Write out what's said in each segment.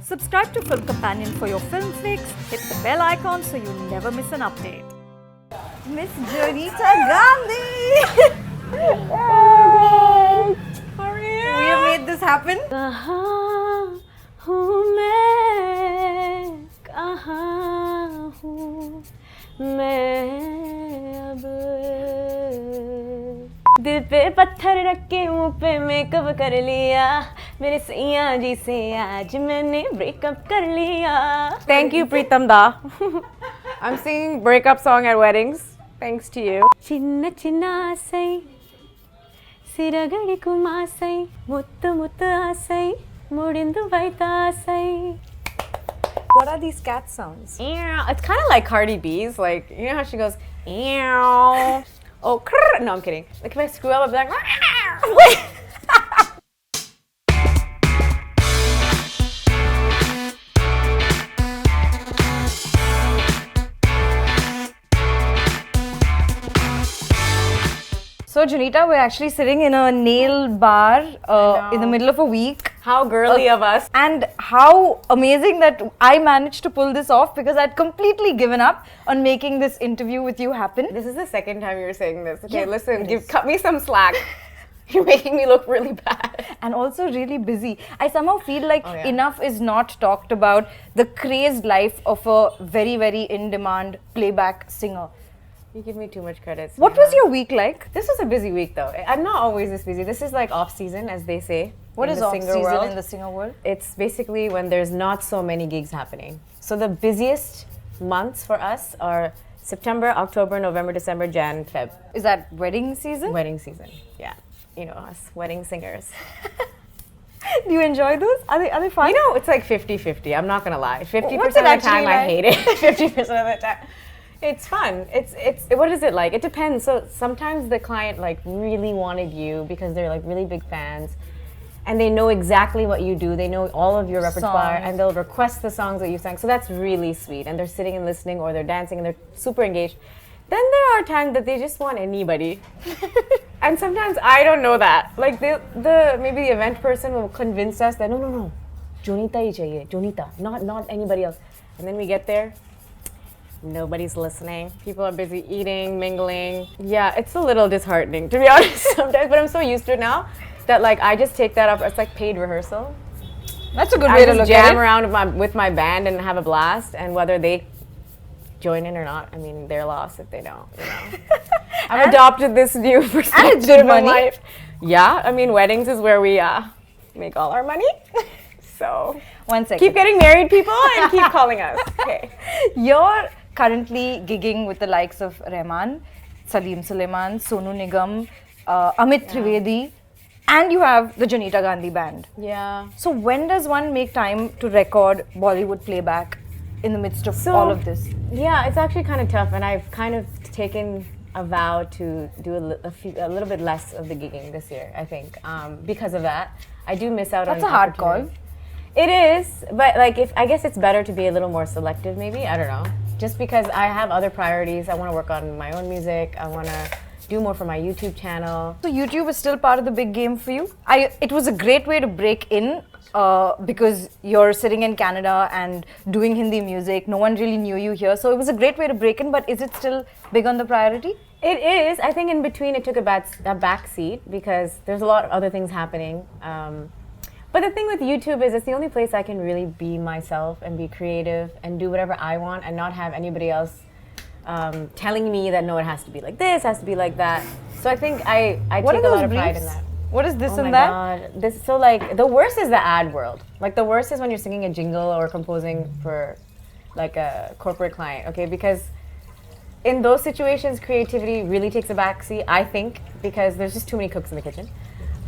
Subscribe to Film Companion for your film fix. Hit the bell icon so you never miss an update. Miss Jonita Gandhi! How are you? We have made this happen. कहाँ हूँ मैं, कहाँ हूँ मैं अब दिल पे पत्थर रख के मुँह पे मेकअप कर लिया मेरे सैया जी से आज मैंने ब्रेकअप कर लिया. Thank you Pritam Da. I'm singing breakup song at weddings thanks to you. చిన్న చిన్న ఆశై సిరగడి కుమాసై ముత్తు ముత్తు ఆశై ముడిందు బయట ఆశై. What are these cat sounds? It's kind of like Cardi B's, like, you know how she goes, ew. Oh, krr. No, I'm kidding. Like, if I screw up, I'll be like, So, Jonita, we're actually sitting in a nail bar in the middle of a week. How girly of us. And how amazing that I managed to pull this off because I'd completely given up on making this interview with you happen. This is the second time you're saying this. Okay, Yeah, listen, cut me some slack. You're making me look really bad. And also really busy. I somehow feel like enough is not talked about the crazed life of a very, very in-demand playback singer. You give me too much credit. What was your week like? This was a busy week though. I'm not always this busy. This is like off season, as they say. What is off season world. in the singer world? It's basically when there's not so many gigs happening. So the busiest months for us are September, October, November, December, Jan, Feb. Is that wedding season? Wedding season, yeah. You know us, wedding singers. Do you enjoy those? Are they fun? You know, it's like 50-50. I'm not gonna lie. 50% What's of it the time actually I like? hate it. 50% of the time. It's fun. It's what is it like? It depends. So sometimes the client like really wanted you because they're like really big fans and they know exactly what you do. They know all of your repertoire and they'll request the songs that you sang. So that's really sweet. And they're sitting and listening or they're dancing and they're super engaged. Then there are times that they just want anybody. And sometimes I don't know that. Like maybe the event person will convince us that no. Jonita hi chahiye. Jonita, not anybody else. And then we get there. Nobody's listening. People are busy eating, mingling. Yeah, it's a little disheartening to be honest sometimes, but I'm so used to it now that like I just take that up. It's like paid rehearsal. That's a good way to look at it. I just jam around with my band and have a blast, and whether they join in or not, I mean, they're lost if they don't. You know, I've adopted this new perspective of life. Yeah, I mean, weddings is where we make all our money. So 1 second. Keep getting married, people, and keep calling us. Okay. You're currently gigging with the likes of Rahman, Salim Sulaiman, Sonu Nigam, Amit Trivedi, and you have the Jonita Gandhi band. Yeah. So when does one make time to record Bollywood playback in the midst of all of this? Yeah, it's actually kind of tough, and I've kind of taken a vow to do a little bit less of the gigging this year, I think. Because of that, I do miss out on That's a hard call. It is, but like I guess it's better to be a little more selective maybe, I don't know. Just because I have other priorities. I want to work on my own music. I want to do more for my YouTube channel. So YouTube is still part of the big game for you? It was a great way to break in because you're sitting in Canada and doing Hindi music. No one really knew you here. So it was a great way to break in, but is it still big on the priority? It is. I think in between it took a back seat because there's a lot of other things happening. But the thing with YouTube is it's the only place I can really be myself and be creative and do whatever I want and not have anybody else telling me that no, it has to be like this, has to be like that. So I think I take a lot of pride in that. What is this and that? Oh my God. So like the worst is the ad world. Like the worst is when you're singing a jingle or composing for like a corporate client, okay? Because in those situations, creativity really takes a backseat, I think, because there's just too many cooks in the kitchen.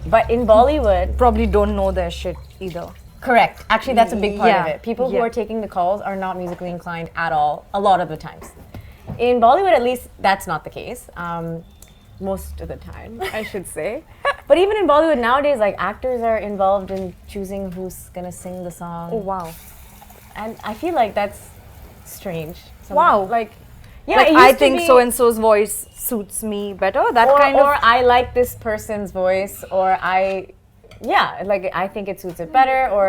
But in Bollywood, probably don't know their shit either. Correct. Actually, that's a big part of it. People who Yeah. are taking the calls are not musically inclined at all, a lot of the times. In Bollywood, at least, that's not the case. Most of the time, I should say. But even in Bollywood nowadays, like actors are involved in choosing who's gonna sing the song. Oh, wow. And I feel like that's strange. Wow. Like, yeah, like it used I to think be- so-and-so's voice suits me better. That or, kind of... or I like this person's voice, or I think it suits it better, or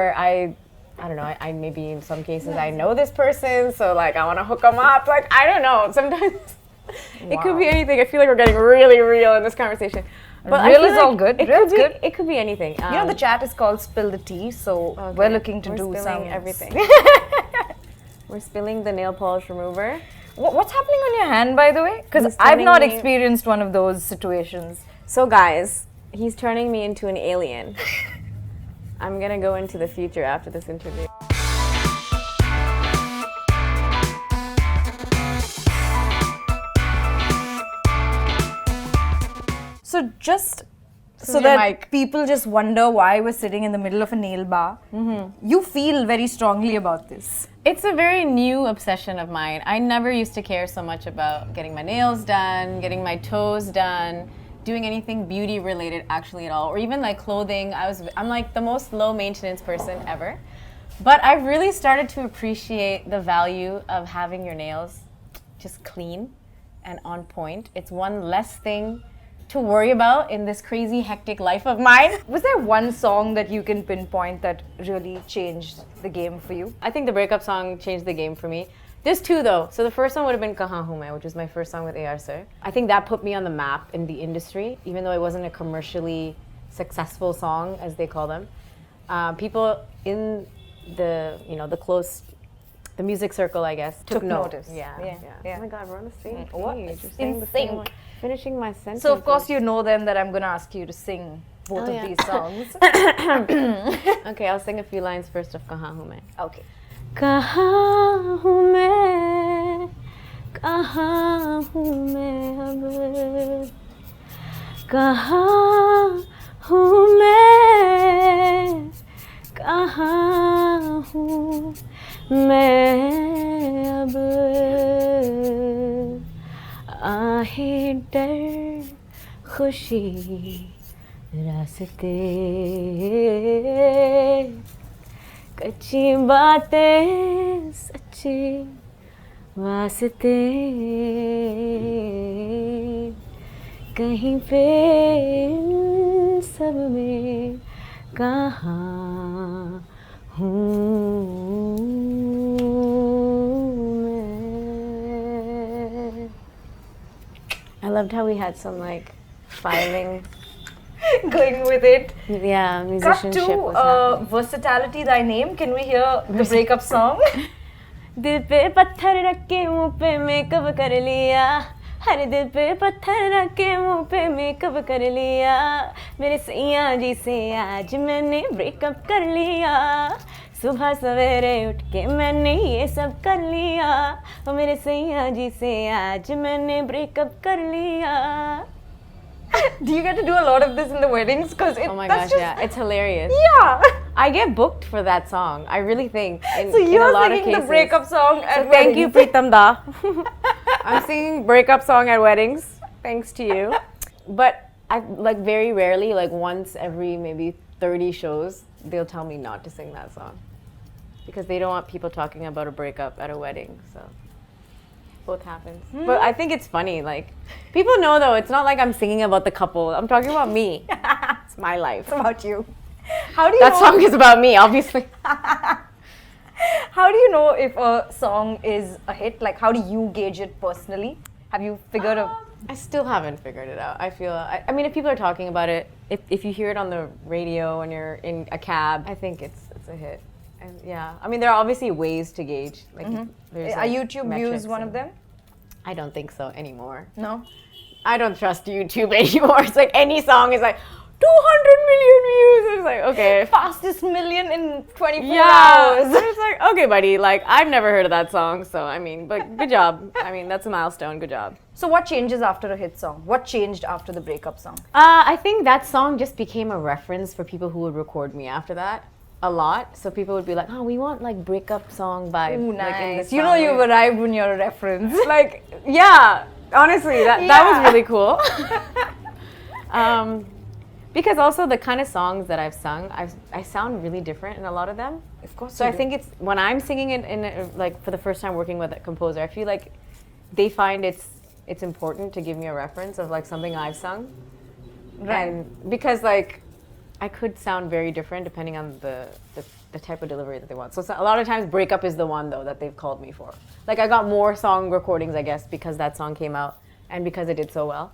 I don't know, I maybe in some cases I know this person, so like I want to hook them up. Like, I don't know. Sometimes it could be anything. I feel like we're getting really real in this conversation. But Real is all good. Real is good. It could be anything. You know, the chat is called Spill the Tea, so we're looking to do some everything. We're spilling the nail polish remover. What's happening on your hand, by the way? Because I've not experienced one of those situations. So guys, he's turning me into an alien. I'm gonna go into the future after this interview. So just so that people just wonder why we're sitting in the middle of a nail bar, you feel very strongly about this. It's a very new obsession of mine. I never used to care so much about getting my nails done, getting my toes done, doing anything beauty related actually at all, or even like clothing. I'm like the most low maintenance person ever. But I've really started to appreciate the value of having your nails just clean and on point. It's one less thing to worry about in this crazy hectic life of mine. Was there one song that you can pinpoint that really changed the game for you? I think the breakup song changed the game for me. There's two though. So the first one would have been Kahan Hu Main, which was my first song with AR Sir. I think that put me on the map in the industry, even though it wasn't a commercially successful song, as they call them. People in the, the music circle, I guess, took notice. Yeah. Oh my God, we're on the same page. What? We're saying the same one. Finishing my sentence. So of course you know then that I'm going to ask you to sing both of these songs. Okay, I'll sing a few lines first of Kahan Hu Main. Okay. कहाँ हूँ मैं कहाँ हूँ मैं अब कहाँ हूँ मैं कहाँ हूँ मैं अब आहें डर खुशी रास्ते कच्ची बातें सच्चे वास्ते कहीं पे इन सब में कहाँ हूँ मैं. I loved how we had some like filing. Going with it. Yeah, Cut musicianship to was happening. Versatility Thy Name. Can we hear the breakup song? दिल पे पत्थर रख के मुंह पे मेकअप कर लिया हर दिल पे पत्थर रख के मुंह पे मेकअप कर लिया मेरे सैया जी से आज मैंने ब्रेकअप कर लिया सुबह सवेरे उठ के मैंने ये सब कर लिया और मेरे सैया जी से आज मैंने ब्रेकअप कर लिया. Do you get to do a lot of this in the weddings? Because oh my gosh, yeah, it's hilarious. Yeah. I get booked for that song. I really think. So you're singing the breakup song at weddings. Thank you, Pritam Da. I'm singing breakup song at weddings, thanks to you. But I like very rarely, like once every maybe 30 shows, they'll tell me not to sing that song because they don't want people talking about a breakup at a wedding. So. Both happens. But I think it's funny, like, people know though, it's not like I'm singing about the couple. I'm talking about me. It's my life. It's about you. How do you That song is about me, obviously. How do you know if a song is a hit? Like, how do you gauge it personally? Have you figured out? I still haven't figured it out. I feel, I mean, if people are talking about it, if you hear it on the radio when you're in a cab, I think it's a hit. And yeah, I mean, there are obviously ways to gauge. Like, there's, Are YouTube views one of them? I don't think so anymore. No? I don't trust YouTube anymore. It's like any song is like 200 million views. It's like, okay. Fastest million in 24 yeah. hours. It's like, okay, buddy, like, I've never heard of that song. So, I mean, but good job. I mean, that's a milestone. Good job. So what changes after a hit song? What changed after the breakup song? I think that song just became a reference for people who would record me after that. A lot, so people would be like, "Oh, we want like breakup song vibe." Ooh, like, nice. in this You know you've arrived when you're a reference. Like, yeah, honestly, that was really cool. Because also the kind of songs that I've sung, I sound really different in a lot of them. Of course. So I think it's when I'm singing it like for the first time working with a composer, I feel like they find it's important to give me a reference of like something I've sung. Right. And because like I could sound very different depending on the type of delivery that they want. So a lot of times Breakup is the one though that they've called me for. Like I got more song recordings, I guess, because that song came out and because it did so well.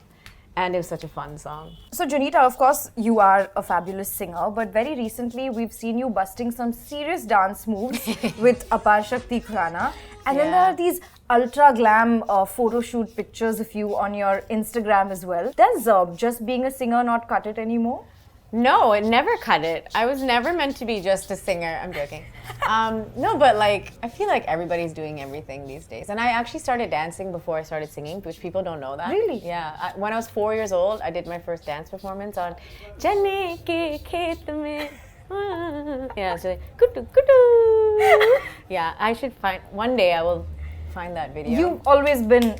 And it was such a fun song. So Jonita, of course, you are a fabulous singer, but very recently we've seen you busting some serious dance moves with Apar Shakti Khurana. And then there are these ultra glam photo shoot pictures of you on your Instagram as well. Does just being a singer not cut it anymore? No, it never cut it. I was never meant to be just a singer. I'm joking. No, but like, I feel like everybody's doing everything these days. And I actually started dancing before I started singing, which people don't know that. Really? Yeah. When I was 4 years old, I did my first dance performance on Jane ke khet mein. Yeah, so like, kutu, kutu. Yeah, I should one day I will find that video. You've always been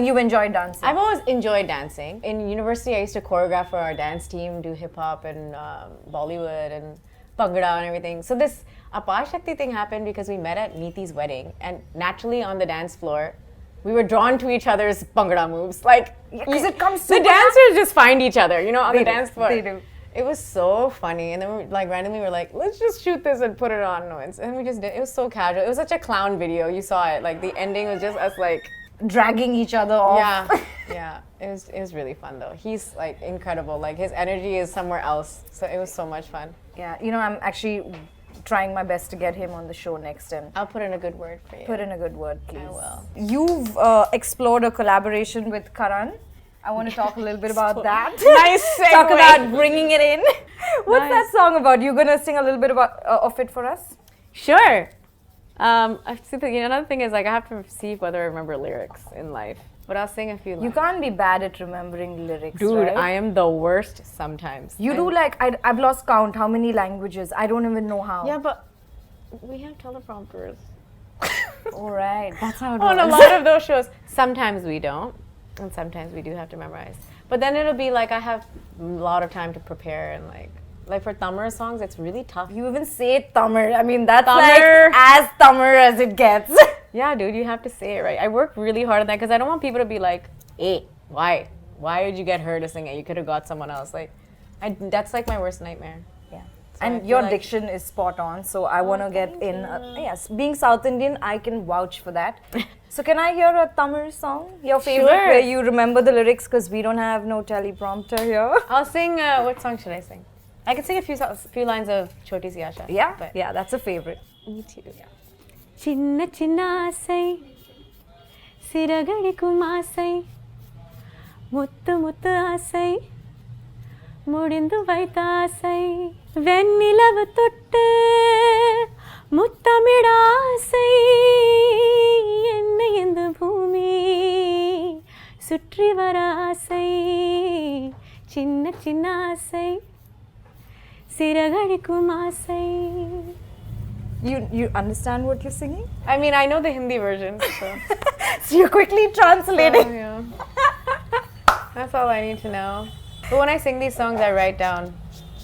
you've enjoyed dancing. I've always enjoyed dancing. In university, I used to choreograph for our dance team, do hip hop and Bollywood and Bhangra and everything. So this Apar Shakti thing happened because we met at Neeti's wedding, and naturally on the dance floor, we were drawn to each other's Bhangra moves. Like, because it comes the dancers just find each other, you know, on the dance floor. They do. It was so funny, and then we randomly were like, let's just shoot this and put it on. And we just did. It was so casual. It was such a clown video. You saw it. Like the ending was just us like dragging each other off. Yeah. It was really fun though. He's like incredible. Like his energy is somewhere else. So it was so much fun. Yeah, you know, I'm actually trying my best to get him on the show next, and I'll put in a good word for you. Put in a good word, please. I will. You've explored a collaboration with Karan. I want to talk a little bit about that. Nice segue. Talk about bringing it in. What's that Nice. song about? You're gonna sing a little bit about of it for us? Sure. I see another thing is like I have to see whether I remember lyrics in life. But I'll sing a few lines. You can't be bad at remembering lyrics, Dude, right? I am the worst sometimes. You do like, I've lost count how many languages. I don't even know how. Yeah, but we have teleprompters. Alright, that's how it On a works. lot of those shows. Sometimes we don't. And sometimes we do have to memorize. But then it'll be like I have a lot of time to prepare and like for Tamil songs, it's really tough. You even say Tamil. I mean, that's Tamil. like as Tamil as it gets. Yeah, dude, you have to say it right. I work really hard on that because I don't want people to be like, hey, why? Why did you get her to sing it? You could have got someone else. Like, that's like my worst nightmare. Yeah. So I And feel your like- diction is spot on, so I want to get in. Yes, being South Indian, I can vouch for that. So can I hear a Tamil song? Your favorite, Sure. where you remember the lyrics, because we don't have no teleprompter here. I'll sing, what song should I sing? I can sing a few lines of Choti Si Aasha. Yeah, But yeah, that's a favorite. me too. Chinna chinna asai, siragadikum asai, muttu muttu asai, mudindu vaitha asai, vennilavu thottu, muttamida asai, enna endu bhoomi, sutri vara asai, chinna chinna asai, siragadikum asai. You understand what you're singing? I mean, I know the Hindi version, so. So you're quickly translating. Yeah. That's all I need to know. But when I sing these songs, I write down,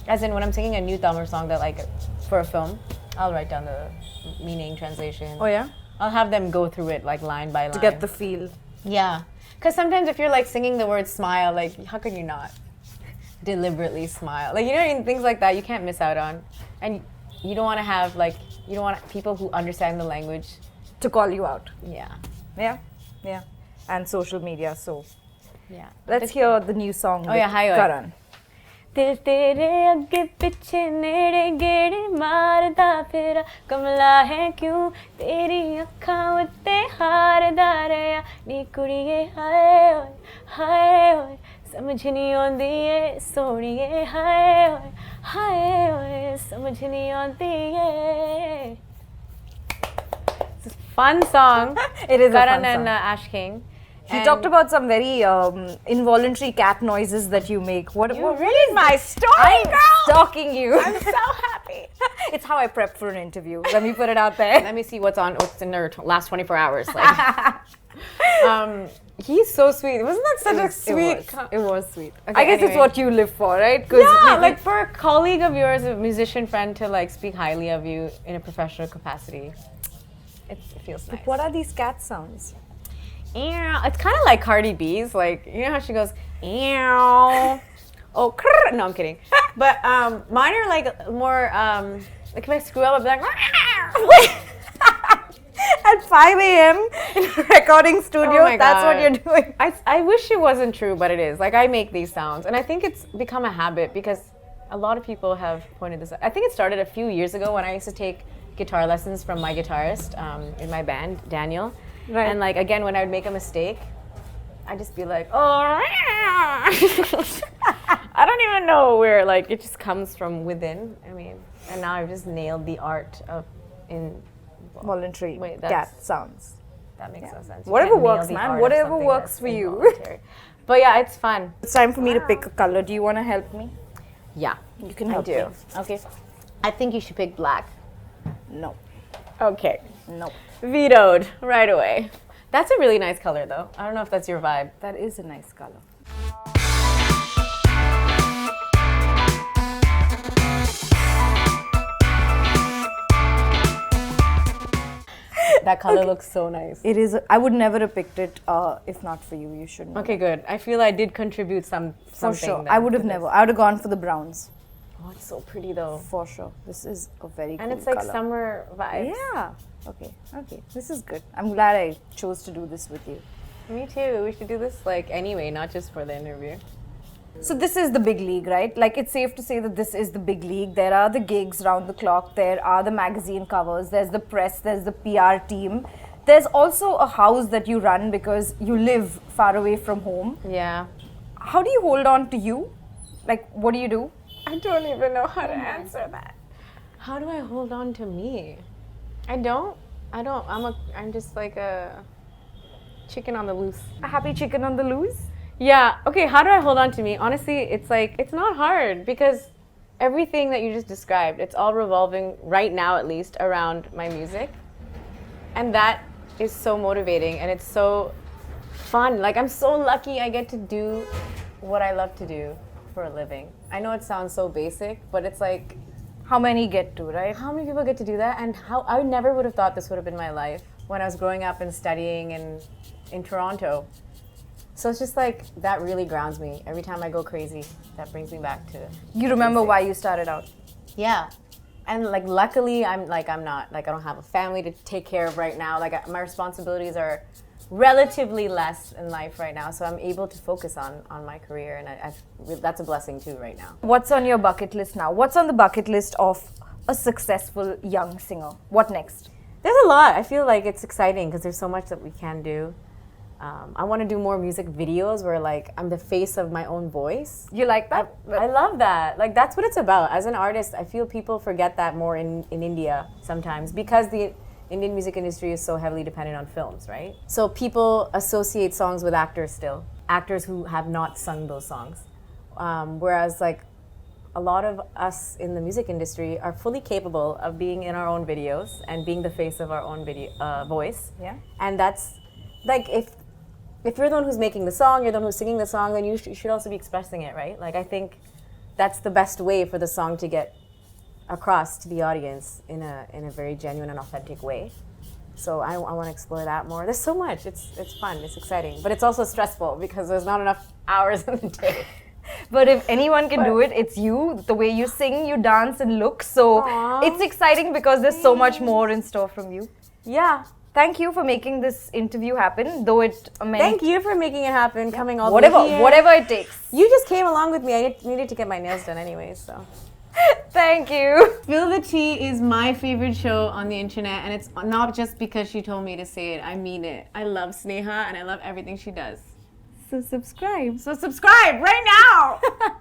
as in when I'm singing a new Tamil song that like for a film, I'll write down the meaning, translation. Oh yeah? I'll have them go through it like line by line. To get the feel. Yeah. Because sometimes if you're like singing the word smile, like how can you not deliberately smile? Like, you know, things like that you can't miss out on. And you don't want to have like, you don't want people who understand the language. To call you out. Yeah. Yeah, yeah. And social media, so. Yeah. Let's hear the new song with yeah, Haaye Oye. Karan. दिल तेरे अगे पीछे नेड़े गेड़े मारदा फिरा कमला है क्यों तेरी अखां उत्ते हारदा रहा नी कुड़िए हाय ओए समझ नहीं आंदी ए सोहणिए हाय ओए समझ नहीं आंदी ए. It's a fun song. It is a Karan fun and song. Ash King. You And talked about some very involuntary cat noises that you make. What read my story, I'm girl. stalking you. I'm so happy. It's how I prep for an interview. Let me put it out there. Let me see what's in their last 24 hours. Like, he's so sweet. Wasn't that such a sweet? It was sweet. Okay, I guess it's anyway. what you live for, right? 'Cause Yeah, we- like for a colleague of yours, a musician friend, to like speak highly of you in a professional capacity, it feels nice. What are these cat sounds? Ew. It's kind of like Cardi B's. Like, you know how she goes, ew. Oh, krrr. No, I'm kidding. But mine are like more, like if I screw up, I'll be like, At 5 a.m. in a recording studio, Oh my that's what God. you're doing. I wish it wasn't true, but it is. Like, I make these sounds, and I think it's become a habit because a lot of people have pointed this out. I think it started a few years ago when I used to take guitar lessons from my guitarist in my band, Daniel. Right. And like, again, when I would make a mistake, I'd just be like, oh, I don't even know where, like, it just comes from within. I mean, and now I've just nailed the art of Voluntary Wait, cat that's- sounds. that makes no sense. You Whatever can't nail works, the man. art of Whatever something works that's for you. involuntary. But yeah, it's fun. It's time for me to pick a color. Do you want to help me? Yeah, You can I help do. me. Okay. I think you should pick black. No. Okay. No. Vetoed right away. That's a really nice color, though. I don't know if that's your vibe. That is a nice color. That color looks so nice. It is. I would never have picked it if not for you. You shouldn't. Okay, good. I feel I did contribute For something. sure. then I would have to this. never. I would have gone for the browns. Oh, it's so pretty though. For sure. This is a very And cool it's like color. summer vibes. Yeah. Okay. Okay. This is good. I'm glad I chose to do this with you. Me too. We should do this like anyway, not just for the interview. So this is the big league, right? Like, it's safe to say that this is the big league. There are the gigs round the clock. There are the magazine covers. There's the press. There's the PR team. There's also a house that you run because you live far away from home. Yeah. How do you hold on to you? Like, what do you do? I don't even know how to answer that. How do I hold on to me? I don't. I'm just like a chicken on the loose. A happy chicken on the loose? Yeah, okay, how do I hold on to me? Honestly, it's like, it's not hard because everything that you just described, it's all revolving, right now at least, around my music. And that is so motivating and it's so fun. Like, I'm so lucky I get to do what I love to do for a living. I know it sounds so basic, but it's like, How many get to, right? how many people get to do that? And how I never would have thought this would have been my life when I was growing up and studying in Toronto. So it's just like, that really grounds me. Every time I go crazy, that brings me back to, You remember why you started out? yeah. And like, luckily, I don't have a family to take care of right now. Like, my responsibilities are relatively less in life right now. So I'm able to focus on my career. And that's a blessing too right now. What's on your bucket list now? What's on the bucket list of a successful young singer? What next? There's a lot. I feel like it's exciting because there's so much that we can do. I want to do more music videos where like I'm the face of my own voice. You like that? I love that. Like, that's what it's about. As an artist, I feel people forget that more in India sometimes because the Indian music industry is so heavily dependent on films, right? So people associate songs with actors still. Actors who have not sung those songs. Whereas like a lot of us in the music industry are fully capable of being in our own videos and being the face of our own voice. Yeah. And that's like, if you're the one who's making the song, you're the one who's singing the song, then you should also be expressing it, right? Like, I think that's the best way for the song to get across to the audience in a very genuine and authentic way. So I want to explore that more. There's so much. It's fun. It's exciting. But it's also stressful because there's not enough hours in the day. But if anyone can do it, it's you. The way you sing, you dance and look. So Aww. it's exciting because there's so much more in store from you. Yeah. Thank you for making this interview happen, though it meant Thank you for making it happen, coming all the whatever way here. whatever it takes. You just came along with me. I needed to get my nails done anyway, so. Thank you. Spill the Tea is my favorite show on the internet, and it's not just because she told me to say it. I mean it. I love Sneha, and I love everything she does. So subscribe. So subscribe right now!